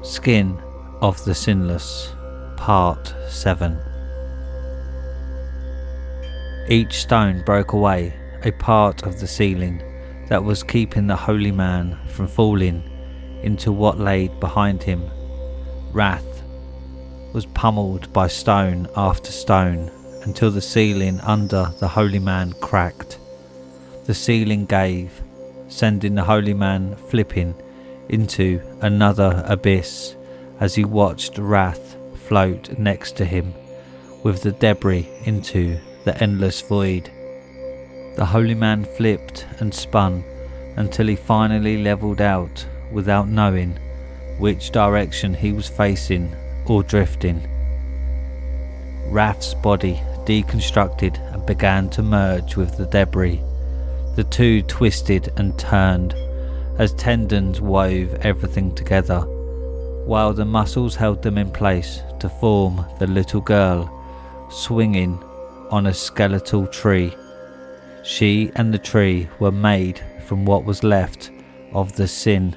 Skin of the Sinless, Part 7. Each stone broke away a part of the ceiling that was keeping the holy man from falling into what lay behind him. Wrath was pummeled by stone after stone until the ceiling under the holy man cracked. The ceiling gave, sending the holy man flipping into another abyss as he watched Wrath float next to him with the debris into the endless void. The holy man flipped and spun until he finally leveled out without knowing which direction he was facing or drifting. Wrath's body deconstructed and began to merge with the debris. The two twisted and turned as tendons wove everything together, while the muscles held them in place to form the little girl swinging on a skeletal tree. She and the tree were made from what was left of the sin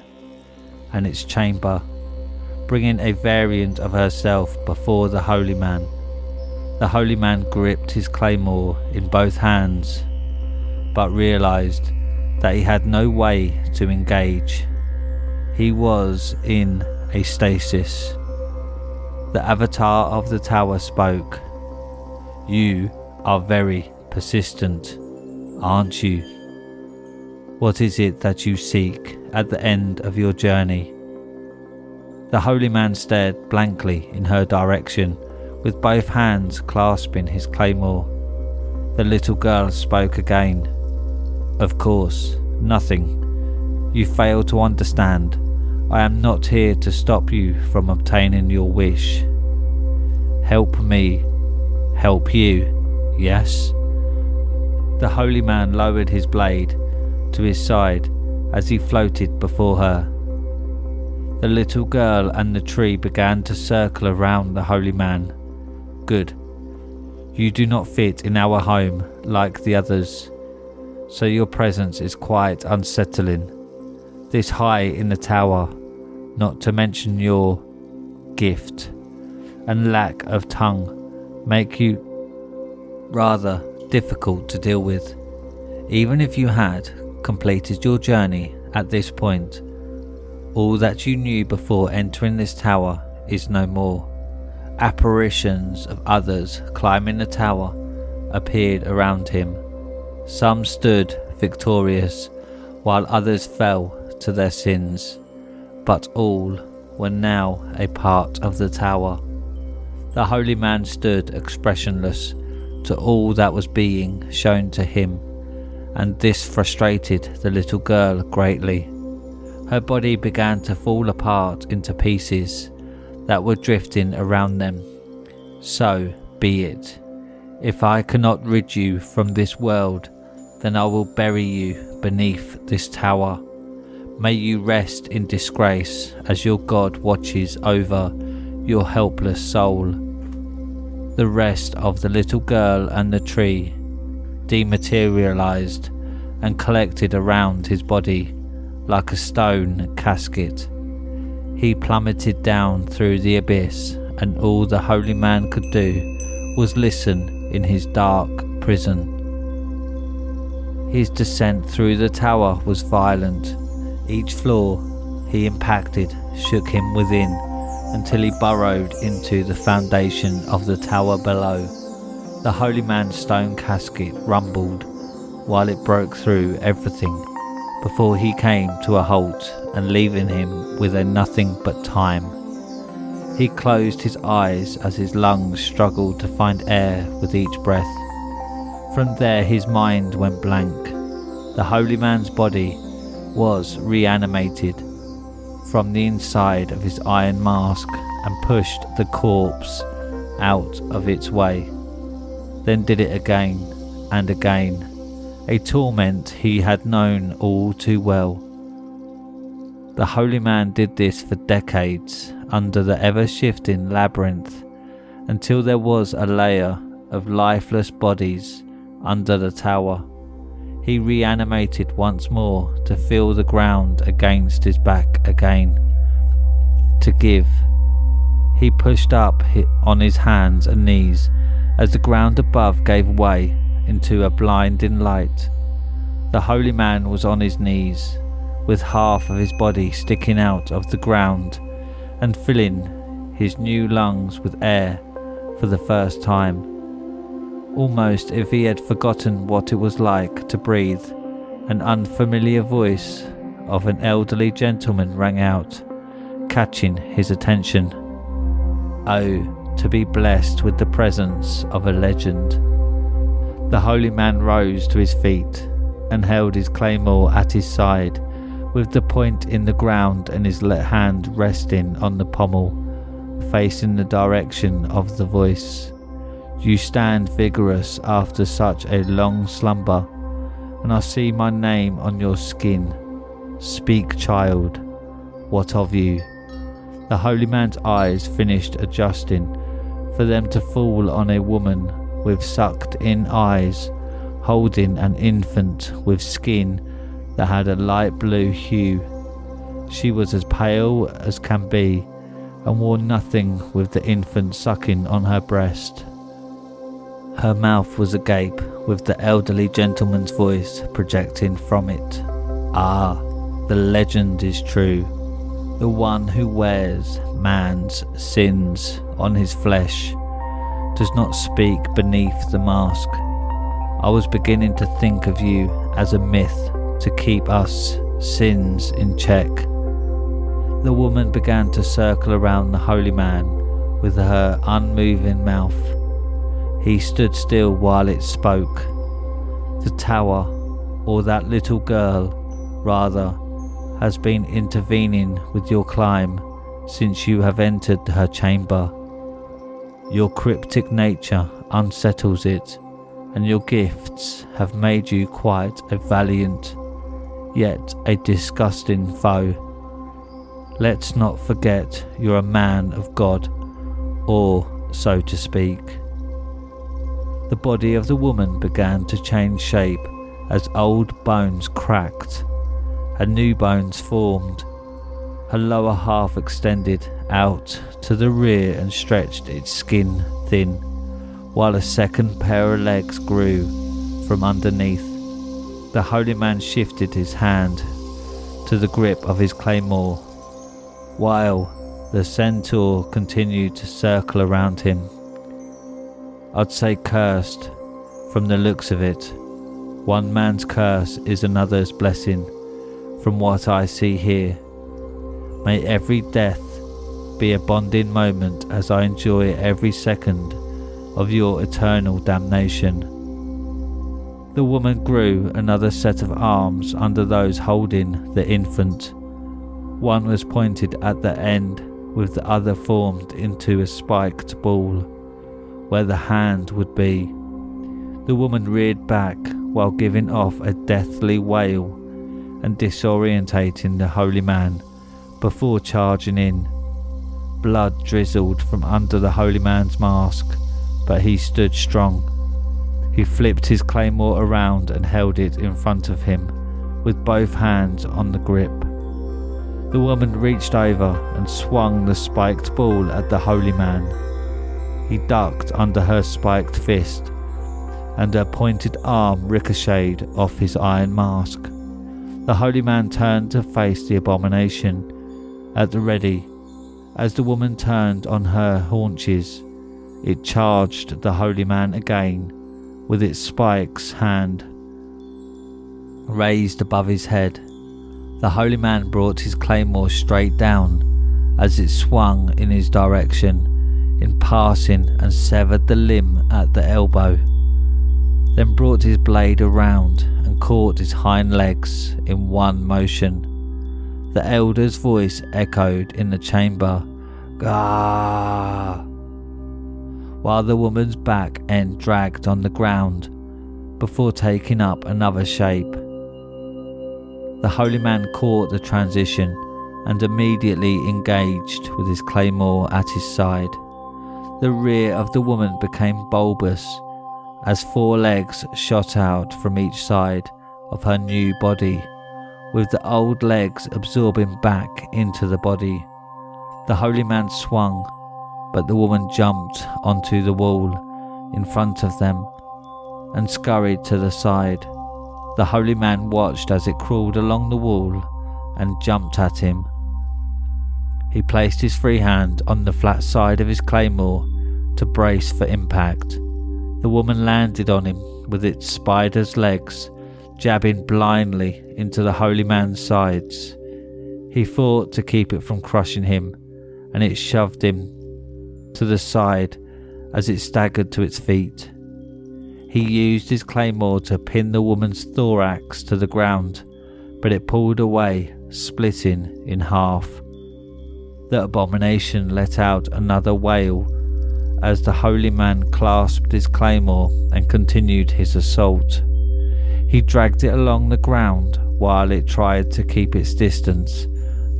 and its chamber, bringing a variant of herself before the holy man. The holy man gripped his claymore in both hands, but realized that he had no way to engage. He was in a stasis. The avatar of the tower spoke. "You are very persistent, aren't you? What is it that you seek at the end of your journey?" The holy man stared blankly in her direction, with both hands clasping his claymore. The little girl spoke again. "Of course, nothing. You fail to understand. I am not here to stop you from obtaining your wish. Help me, help you, yes?" The holy man lowered his blade to his side as he floated before her. The little girl and the tree began to circle around the holy man. "Good. You do not fit in our home like the others, so your presence is quite unsettling. This high in the tower, not to mention your gift and lack of tongue, make you rather difficult to deal with. Even if you had completed your journey at this point, all that you knew before entering this tower is no more." Apparitions of others climbing the tower appeared around him. Some stood victorious, while others fell to their sins, but all were now a part of the tower. The holy man stood expressionless to all that was being shown to him, and this frustrated the little girl greatly. Her body began to fall apart into pieces that were drifting around them. "So be it. If I cannot rid you from this world, then I will bury you beneath this tower. May you rest in disgrace as your God watches over your helpless soul." The rest of the little girl and the tree dematerialized and collected around his body like a stone casket. He plummeted down through the abyss, and all the holy man could do was listen in his dark prison. His descent through the tower was violent. Each floor he impacted shook him within until he burrowed into the foundation of the tower below. The holy man's stone casket rumbled while it broke through everything before he came to a halt and leaving him with a nothing but time. He closed his eyes as his lungs struggled to find air with each breath. From there his mind went blank. The holy man's body was reanimated from the inside of his iron mask and pushed the corpse out of its way. Then did it again and again, a torment he had known all too well. The holy man did this for decades under the ever-shifting labyrinth until there was a layer of lifeless bodies under the tower. He reanimated once more to feel the ground against his back again. to give. He pushed up on his hands and knees as the ground above gave way into a blinding light. The holy man was on his knees, with half of his body sticking out of the ground and filling his new lungs with air for the first time. Almost if he had forgotten what it was like to breathe, an unfamiliar voice of an elderly gentleman rang out, catching his attention. Oh, to be blessed with the presence of a legend. The holy man rose to his feet and held his claymore at his side, with the point in the ground and his left hand resting on the pommel, facing the direction of the voice. You stand vigorous after such a long slumber, and I see my name on your skin. Speak, child, what of you? The holy man's eyes finished adjusting, for them to fall on a woman with sucked-in eyes, holding an infant with skin that had a light blue hue. She was as pale as can be, and wore nothing with the infant sucking on her breast. Her mouth was agape, with the elderly gentleman's voice projecting from it. Ah, the legend is true. The one who wears man's sins on his flesh does not speak beneath the mask. I was beginning to think of you as a myth to keep us sins in check. The woman began to circle around the holy man with her unmoving mouth. He stood still while it spoke. The tower, or that little girl, rather, has been intervening with your climb since you have entered her chamber. Your cryptic nature unsettles it, and your gifts have made you quite a valiant, yet a disgusting foe. Let's not forget you're a man of God, or so to speak. The body of the woman began to change shape as old bones cracked and new bones formed. Her lower half extended out to the rear and stretched its skin thin, while a second pair of legs grew from underneath. The holy man shifted his hand to the grip of his claymore, while the centaur continued to circle around him. I'd say cursed, from the looks of it. One man's curse is another's blessing, from what I see here. May every death be a bonding moment as I enjoy every second of your eternal damnation. The woman grew another set of arms under those holding the infant. One was pointed at the end, with the other formed into a spiked ball, where the hand would be. The woman reared back while giving off a deathly wail and disorientating the holy man before charging in. Blood drizzled from under the holy man's mask, but he stood strong. He flipped his claymore around and held it in front of him, with both hands on the grip. The woman reached over and swung the spiked ball at the holy man. He ducked under her spiked fist, and her pointed arm ricocheted off his iron mask. The holy man turned to face the abomination at the ready. As the woman turned on her haunches, it charged the holy man again, with its spikes hand raised above his head. The holy man brought his claymore straight down as it swung in his direction, in passing, and severed the limb at the elbow, then brought his blade around and caught his hind legs in one motion. The elder's voice echoed in the chamber, "Gah!" while the woman's back end dragged on the ground before taking up another shape. The holy man caught the transition and immediately engaged with his claymore at his side. The rear of the woman became bulbous as 4 legs shot out from each side of her new body, with the old legs absorbing back into the body. The holy man swung, but the woman jumped onto the wall in front of them and scurried to the side. The holy man watched as it crawled along the wall and jumped at him. He placed his free hand on the flat side of his claymore to brace for impact. The woman landed on him with its spider's legs, jabbing blindly into the holy man's sides. He fought to keep it from crushing him, and it shoved him to the side as it staggered to its feet. He used his claymore to pin the woman's thorax to the ground, but it pulled away, splitting in half. The abomination let out another wail as the holy man clasped his claymore and continued his assault. He dragged it along the ground while it tried to keep its distance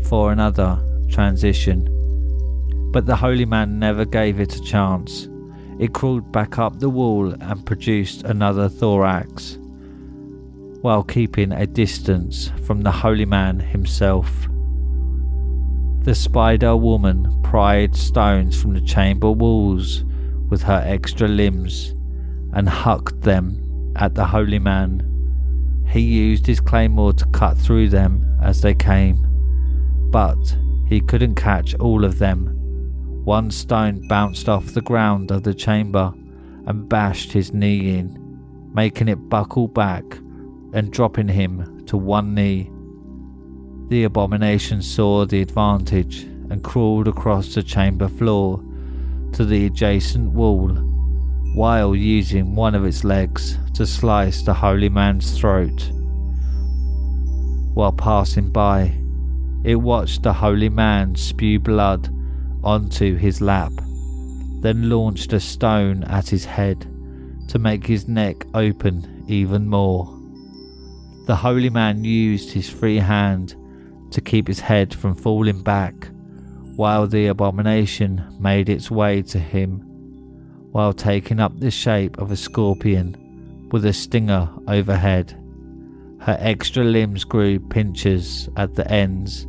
for another transition, but the holy man never gave it a chance. It crawled back up the wall and produced another thorax, while keeping a distance from the holy man himself. The spider woman pried stones from the chamber walls with her extra limbs and hucked them at the holy man. He used his claymore to cut through them as they came, but he couldn't catch all of them. One stone bounced off the ground of the chamber and bashed his knee in, making it buckle back and dropping him to one knee. The abomination saw the advantage and crawled across the chamber floor to the adjacent wall, while using one of its legs to slice the holy man's throat. While passing by, it watched the holy man spew blood onto his lap, then launched a stone at his head to make his neck open even more. The holy man used his free hand to keep his head from falling back, while the abomination made its way to him, while taking up the shape of a scorpion with a stinger overhead. Her extra limbs grew pinchers at the ends,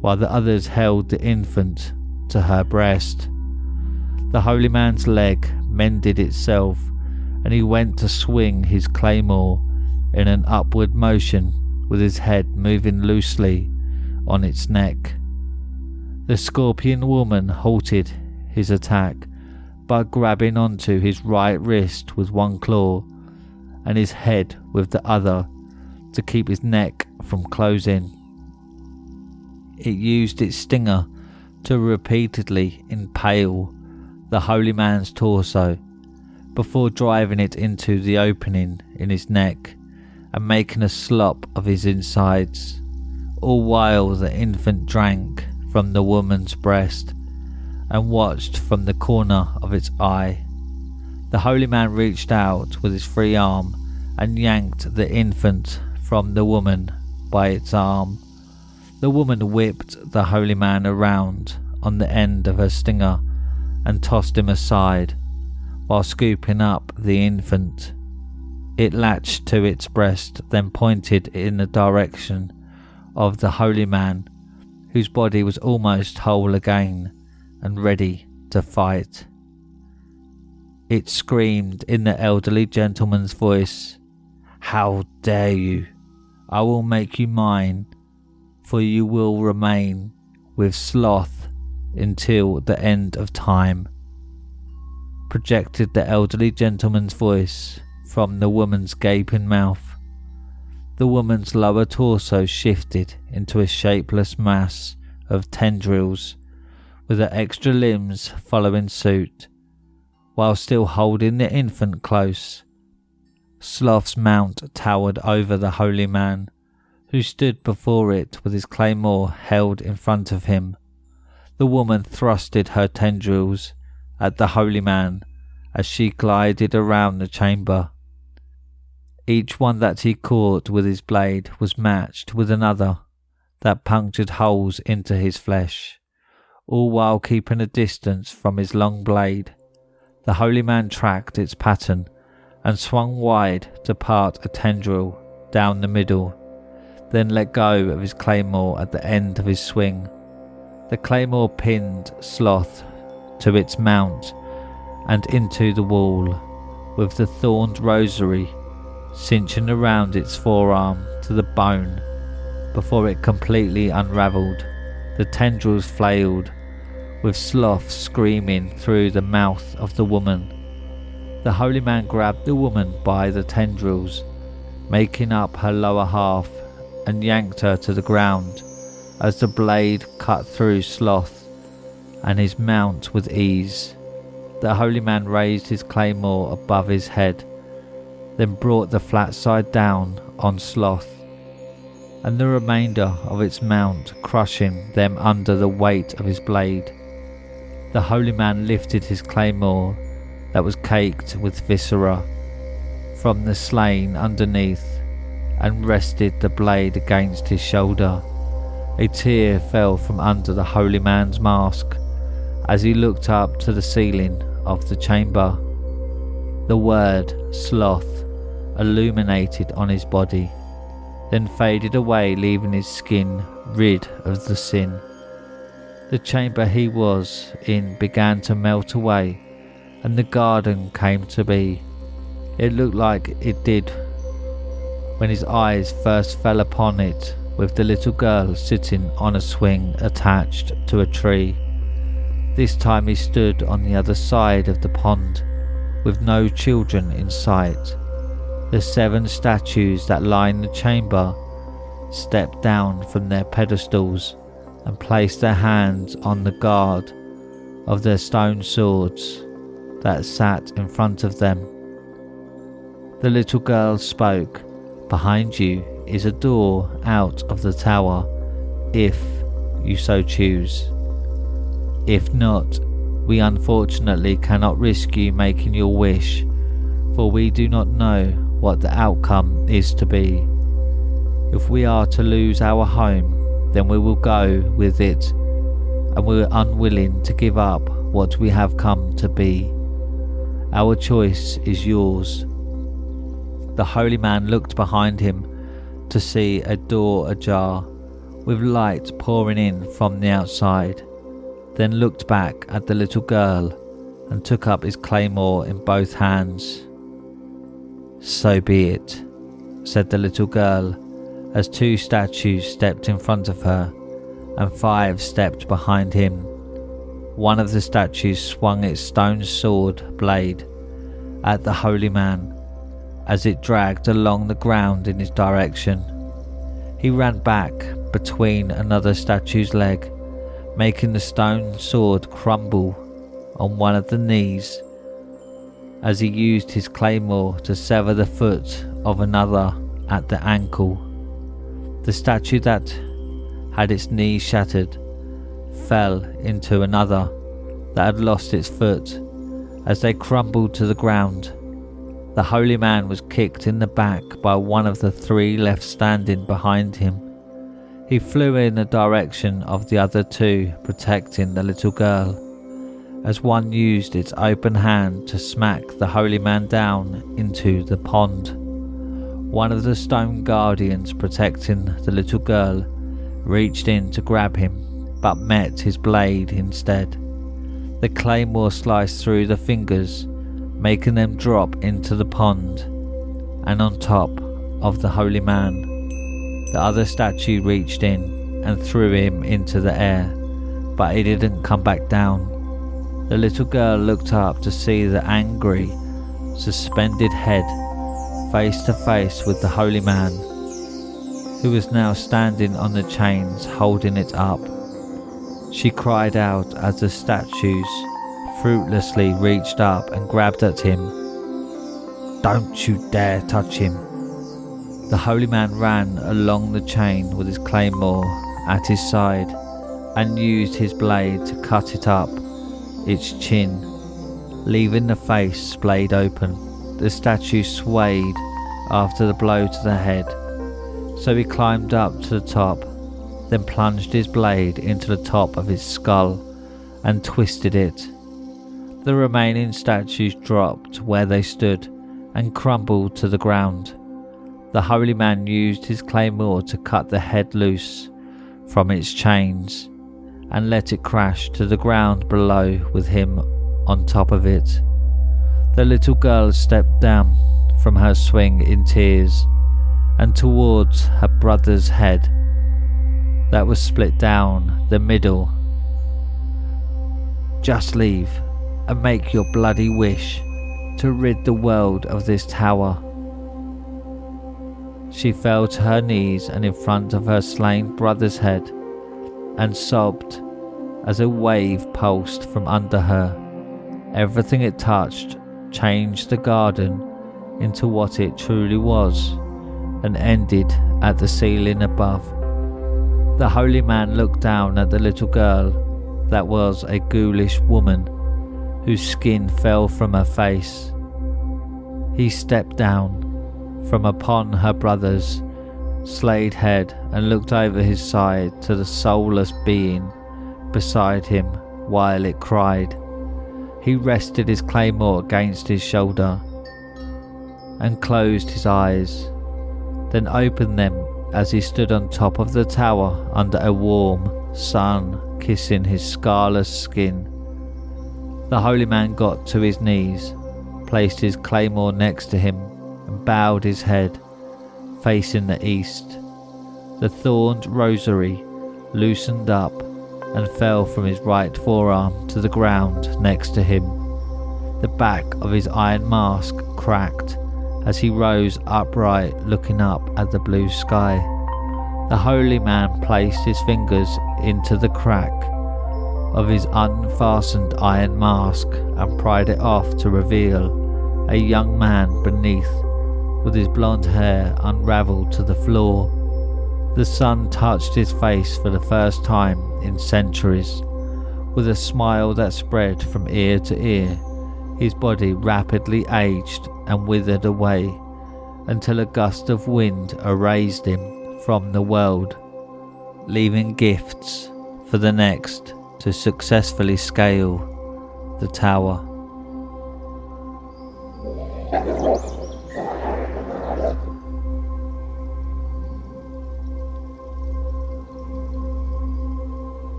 while the others held the infant to her breast. The holy man's leg mended itself, and he went to swing his claymore in an upward motion with his head moving loosely on its neck. The scorpion woman halted his attack by grabbing onto his right wrist with one claw and his head with the other to keep his neck from closing. It used its stinger to repeatedly impale the holy man's torso before driving it into the opening in his neck and making a slop of his insides, all while the infant drank from the woman's breast and watched from the corner of its eye. The holy man reached out with his free arm and yanked the infant from the woman by its arm. The woman whipped the holy man around on the end of her stinger and tossed him aside while scooping up the infant. It latched to its breast, then pointed in the direction of the holy man, whose body was almost whole again and ready to fight. It screamed in the elderly gentleman's voice, "How dare you? I will make you mine, for you will remain with sloth until the end of time," projected the elderly gentleman's voice from the woman's gaping mouth. The woman's lower torso shifted into a shapeless mass of tendrils, with her extra limbs following suit, while still holding the infant close. Sloth's mount towered over the holy man, who stood before it with his claymore held in front of him. The woman thrusted her tendrils at the holy man as she glided around the chamber. Each one that he caught with his blade was matched with another that punctured holes into his flesh, all while keeping a distance from his long blade. The holy man tracked its pattern and swung wide to part a tendril down the middle, then let go of his claymore at the end of his swing, The claymore pinned Sloth to its mount and into the wall, with the thorned rosary cinching around its forearm to the bone. Before it completely unravelled, the tendrils flailed, with Sloth screaming through the mouth of the woman. The holy man grabbed the woman by the tendrils, making up her lower half, and yanked her to the ground as the blade cut through Sloth and his mount with ease. The holy man raised his claymore above his head, then brought the flat side down on Sloth and the remainder of its mount, crushing them under the weight of his blade. The holy man lifted his claymore that was caked with viscera from the slain underneath and rested the blade against his shoulder. A tear fell from under the holy man's mask as he looked up to the ceiling of the chamber. The word Sloth illuminated on his body, then faded away, leaving his skin rid of the sin. The chamber he was in began to melt away, and the garden came to be. It looked like it did when his eyes first fell upon it, with the little girl sitting on a swing attached to a tree. This time he stood on the other side of the pond, with no children in sight. The 7 statues that line the chamber stepped down from their pedestals and placed their hands on the guard of their stone swords that sat in front of them. The little girl spoke. "Behind you is a door out of the tower, if you so choose. If not, we unfortunately cannot risk you making your wish, for we do not know what the outcome is to be. If we are to lose our home, then we will go with it, and we are unwilling to give up what we have come to be. Our choice is yours." The holy man looked behind him to see a door ajar, with light pouring in from the outside, then looked back at the little girl and took up his claymore in both hands. "So be it," said the little girl, as 2 statues stepped in front of her and 5 stepped behind him. One of the statues swung its stone sword blade at the holy man as it dragged along the ground in his direction. He ran back between another statue's leg, making the stone sword crumble on one of the knees as he used his claymore to sever the foot of another at the ankle. The statue that had its knee shattered fell into another that had lost its foot as they crumbled to the ground. The holy man was kicked in the back by one of the 3 left standing behind him. He flew in the direction of the other 2, protecting the little girl, as one used its open hand to smack the holy man down into the pond. One of the stone guardians protecting the little girl reached in to grab him, but met his blade instead. The claymore sliced through the fingers, making them drop into the pond and on top of the holy man. The other statue reached in and threw him into the air, but he didn't come back down. The little girl looked up to see the angry, suspended head face to face with the holy man, who was now standing on the chains holding it up. She cried out as the statues fruitlessly reached up and grabbed at him. "Don't you dare touch him!" The holy man ran along the chain with his claymore at his side and used his blade to cut it up its chin, leaving the face splayed open. The statue swayed after the blow to the head, so he climbed up to the top, then plunged his blade into the top of his skull and twisted it. The remaining statues dropped where they stood and crumbled to the ground. The holy man used his claymore to cut the head loose from its chains and let it crash to the ground below with him on top of it. The little girl stepped down from her swing in tears and towards her brother's head that was split down the middle. "Just leave and make your bloody wish to rid the world of this tower." She fell to her knees and in front of her slain brother's head and sobbed as a wave pulsed from under her. Everything it touched changed the garden into what it truly was and ended at the ceiling above. The holy man looked down at the little girl that was a ghoulish woman whose skin fell from her face. He stepped down from upon her brother's slayed head and looked over his side to the soulless being beside him while it cried. He rested his claymore against his shoulder and closed his eyes, then opened them as he stood on top of the tower under a warm sun kissing his scarless skin. The holy man got to his knees, placed his claymore next to him and bowed his head, facing the east. The thorned rosary loosened up and fell from his right forearm to the ground next to him. The back of his iron mask cracked as he rose upright, looking up at the blue sky. The holy man placed his fingers into the crack of his unfastened iron mask and pried it off to reveal a young man beneath, with his blonde hair unravelled to the floor. The sun touched his face for the first time in centuries. With a smile that spread from ear to ear, his body rapidly aged and withered away until a gust of wind erased him from the world, leaving gifts for the next to successfully scale the tower.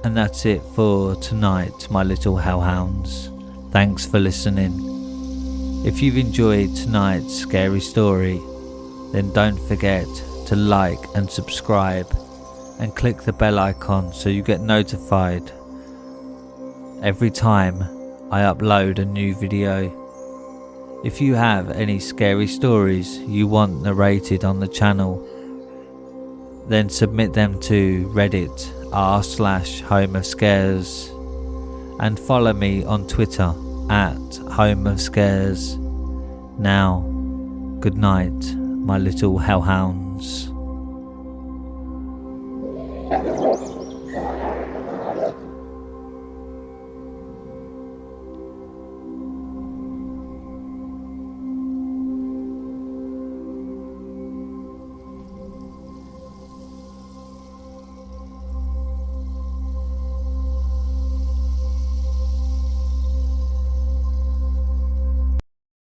And that's it for tonight, my little hellhounds. Thanks for listening. If you've enjoyed tonight's scary story, then don't forget to like and subscribe and click the bell icon so you get notified every time I upload a new video. If you have any scary stories you want narrated on the channel, then submit them to Reddit r/homeofscares and follow me on Twitter at homeofscares. Now, good night, my little hellhounds.